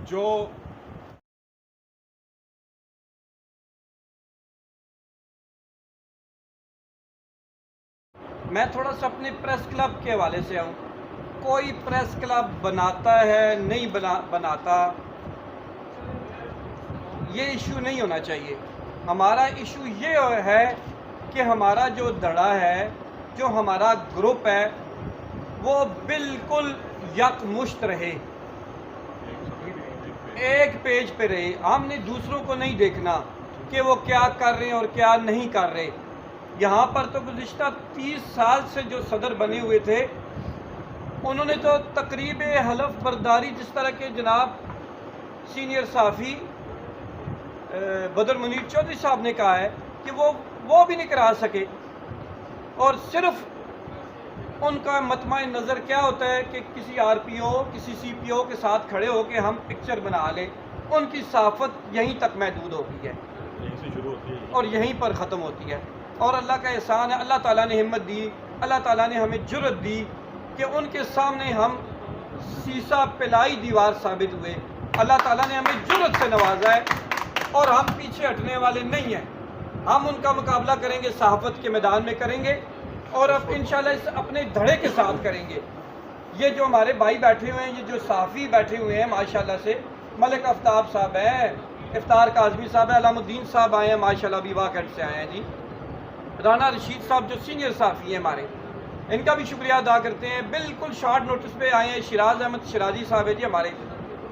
جو میں تھوڑا سا اپنے پریس کلب کے حوالے سے آؤں. کوئی پریس کلب بناتا ہے نہیں بناتا، یہ ایشو نہیں ہونا چاہیے. ہمارا ایشو یہ ہے کہ ہمارا جو دڑا ہے، جو ہمارا گروپ ہے، وہ بالکل یکمشت رہے، ایک پیج پہ رہے. ہم نے دوسروں کو نہیں دیکھنا کہ وہ کیا کر رہے ہیں اور کیا نہیں کر رہے. یہاں پر تو گزشتہ 30 سال سے جو صدر بنے ہوئے تھے، انہوں نے تو تقریب حلف برداری جس طرح کے جناب سینئر صحافی بدر منیر چودھری صاحب نے کہا ہے کہ وہ بھی نہیں کرا سکے. اور صرف ان کا مطمع نظر کیا ہوتا ہے کہ کسی آر پی او، کسی سی پی او کے ساتھ کھڑے ہو کے ہم پکچر بنا لیں. ان کی صحافت یہیں تک محدود ہوتی ہے اور یہیں پر ختم ہوتی ہے. اور اللہ کا احسان ہے، اللہ تعالیٰ نے ہمت دی، اللہ تعالیٰ نے ہمیں جرأت دی کہ ان کے سامنے ہم سیسا پلائی دیوار ثابت ہوئے. اللہ تعالیٰ نے ہمیں جرأت سے نوازا ہے اور ہم پیچھے ہٹنے والے نہیں ہیں. ہم ان کا مقابلہ کریں گے، صحافت کے میدان میں کریں گے، اور اب انشاءاللہ اس اپنے دھڑے کے ساتھ کریں گے. یہ جو ہمارے بھائی بیٹھے ہوئے ہیں، یہ جو صحافی بیٹھے ہوئے ہیں ماشاءاللہ سے، ملک آفتاب صاحب ہیں، افطار کاظمی صاحب ہیں، علام الدین صاحب آئے ہیں ماشاءاللہ، ابھی واقعات سے آئے ہیں جی، رانا رشید صاحب جو سینئر صحافی ہیں ہمارے، ان کا بھی شکریہ ادا کرتے ہیں. بالکل شارٹ نوٹس پہ آئے ہیں. شیراز احمد شیرازی صاحب ہے جی ہمارے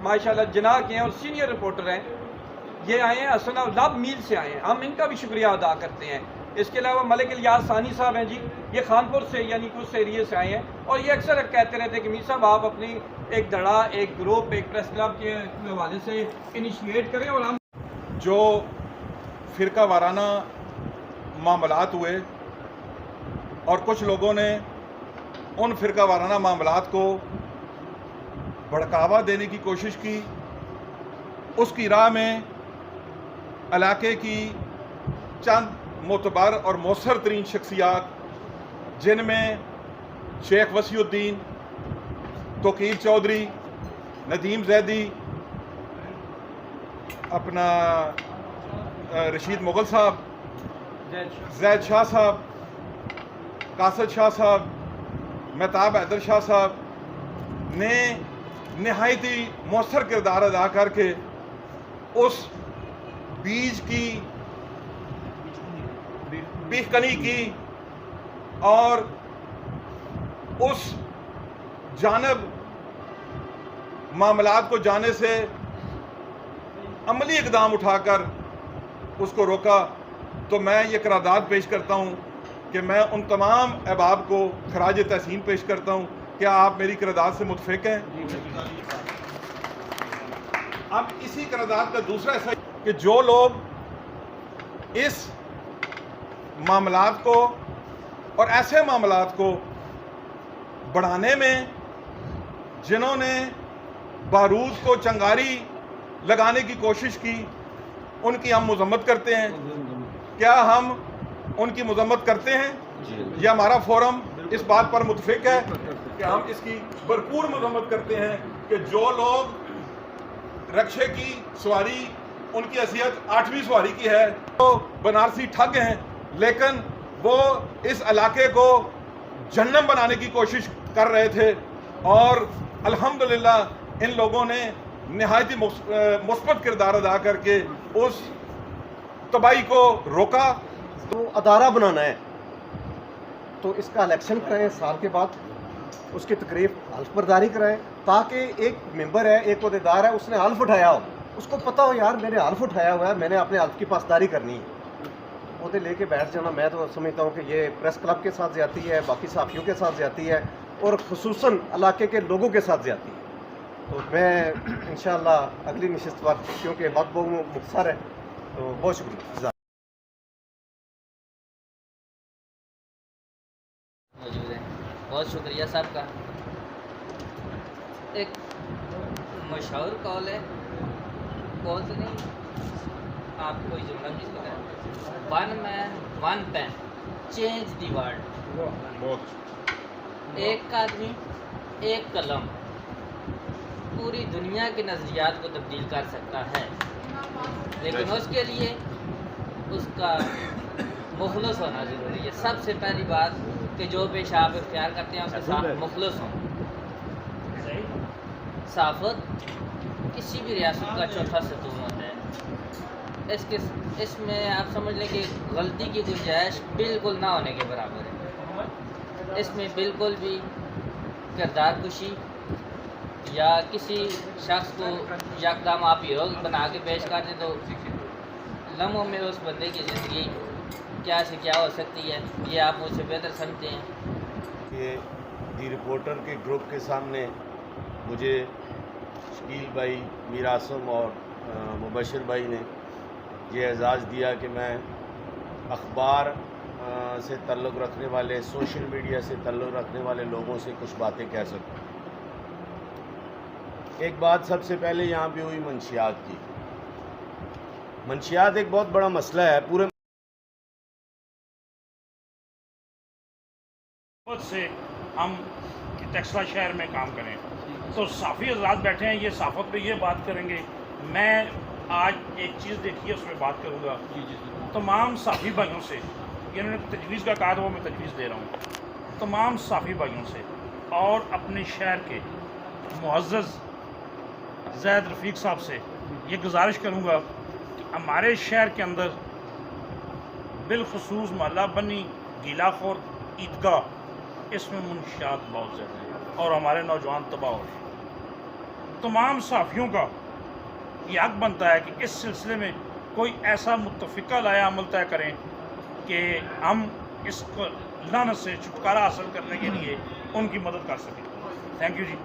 ماشاءاللہ جناح کے ہیں اور سینئر رپورٹر ہیں، یہ آئے ہیں. حسن لب میل سے آئے ہیں، ہم ان کا بھی شکریہ ادا کرتے ہیں. اس کے علاوہ ملک الیاس ثانی صاحب ہیں جی، یہ خانپور سے یعنی کچھ ایریے سے آئے ہیں، اور یہ اکثر کہتے رہتے ہیں کہ میر صاحب آپ اپنی ایک دھڑا، ایک گروپ، ایک پریس کلب کے حوالے سے انیشیٹ کریں. اور ہم جو فرقہ وارانہ معاملات ہوئے اور کچھ لوگوں نے ان فرقہ وارانہ معاملات کو بھڑکاوا دینے کی کوشش کی، اس کی راہ میں علاقے کی چند معتبر اور مؤثر ترین شخصیات، جن میں شیخ وسیع الدین، توقیر چودھری، ندیم زیدی، اپنا رشید مغل صاحب، زید شاہ صاحب، قاصد شاہ صاحب، مہتاب حیدر شاہ صاحب نے نہایتی مؤثر کردار ادا کر کے اس بیج کی بیخ کنی کی اور اس جانب معاملات کو جانے سے عملی اقدام اٹھا کر اس کو روکا. تو میں یہ قرارداد پیش کرتا ہوں کہ میں ان تمام احباب کو خراج تحسین پیش کرتا ہوں. کیا آپ میری قرارداد سے متفق ہیں؟ اب اسی قرارداد کا دوسرا حصہ کہ جو لوگ اس معاملات کو اور ایسے معاملات کو بڑھانے میں، جنہوں نے بارود کو چنگاری لگانے کی کوشش کی، ان کی ہم مذمت کرتے ہیں. کیا ہم ان کی مذمت کرتے ہیں؟ یہ ہمارا فورم اس بات پر متفق ہے کہ ہم اس کی بھرپور مذمت کرتے ہیں کہ جو لوگ رکشے کی سواری، ان کی حیثیت 8ویں سواری کی ہے، وہ بنارسی ٹھگ ہیں، لیکن وہ اس علاقے کو جہنم بنانے کی کوشش کر رہے تھے، اور الحمدللہ ان لوگوں نے نہایت مثبت کردار ادا کر کے اس تباہی کو روکا. تو ادارہ بنانا ہے تو اس کا الیکشن کرائیں سال کے بعد، اس کی تقریب حلف برداری کرائیں، تاکہ ایک ممبر ہے، ایک عہدیدار ہے، اس نے حلف اٹھایا ہو، اس کو پتہ ہو یار میں نے حلف اٹھایا ہوا ہے، میں نے اپنے حلف کی پاسداری کرنی ہے. عہدے لے کے بیٹھ جانا، میں تو سمجھتا ہوں کہ یہ پریس کلب کے ساتھ زیادتی ہے، باقی صحافیوں کے ساتھ زیادتی ہے، اور خصوصاً علاقے کے لوگوں کے ساتھ زیادتی ہے. تو میں انشاءاللہ اگلی نشست پر، کیونکہ وقت بہت مختصر ہے، تو بہت شکریہ. موجود ہیں، بہت شکریہ صاحب کا. ایک مشہور قول ہے، قول تو نہیں، آپ کوئی جملہ بھی اس کو کہیں، one man one pen change the world. ایک آدمی ایک قلم پوری دنیا کے نظریات کو تبدیل کر سکتا ہے، لیکن اس کے لیے اس کا مخلص ہونا ضروری ہے۔ سب سے پہلی بات کہ جو پیشہ آپ اختیار کرتے ہیں اس کے ساتھ مخلص ہوں۔ صحافت کسی بھی ریاست کا چوتھا ستون ہوتا ہے، اس میں آپ سمجھ لیں کہ غلطی کی گنجائش بالکل نہ ہونے کے برابر ہے۔ اس میں بالکل بھی کردار کشی یا کسی شخص کو یکدم آپ ہیرو بنا کے پیش کر دیں تو لمحوں میں اس بندے کی زندگی کیا سے کیا ہو سکتی ہے، یہ آپ مجھ سے بہتر سمجھتے ہیں۔ یہ دی رپورٹر کے گروپ کے سامنے مجھے شکیل بھائی، میر عاصم اور مبشر بھائی نے یہ اعزاز دیا کہ میں اخبار سے تعلق رکھنے والے، سوشل میڈیا سے تعلق رکھنے والے لوگوں سے کچھ باتیں کہہ سکوں۔ ایک بات سب سے پہلے یہاں پہ ہوئی منشیات کی۔ منشیات ایک بہت بڑا مسئلہ ہے پورے سے ہم ٹیکسلا شہر میں کام کریں تو صحافی حضرات بیٹھے ہیں، یہ صحافت پہ یہ بات کریں گے۔ میں آج ایک چیز دیکھی ہے اس پہ بات کروں گا۔ تمام صحافی بھائیوں سے، انہوں نے تجویز کا کہا تھا وہ میں تجویز دے رہا ہوں، تمام صحافی بھائیوں سے اور اپنے شہر کے معزز زید رفیق صاحب سے یہ گزارش کروں گا کہ ہمارے شہر کے اندر بالخصوص محلہ بنی، گیلا خور، عیدگاہ، اس میں منشیات بہت زیادہ ہیں اور ہمارے نوجوان تباہ ہو رہے ہیں۔ تمام صحافیوں کا یہ حق بنتا ہے کہ اس سلسلے میں کوئی ایسا متفقہ لایا عمل طے کریں کہ ہم اس کو لعنت سے چھٹکارا حاصل کرنے کے لیے ان کی مدد کر سکیں۔ Thank you G.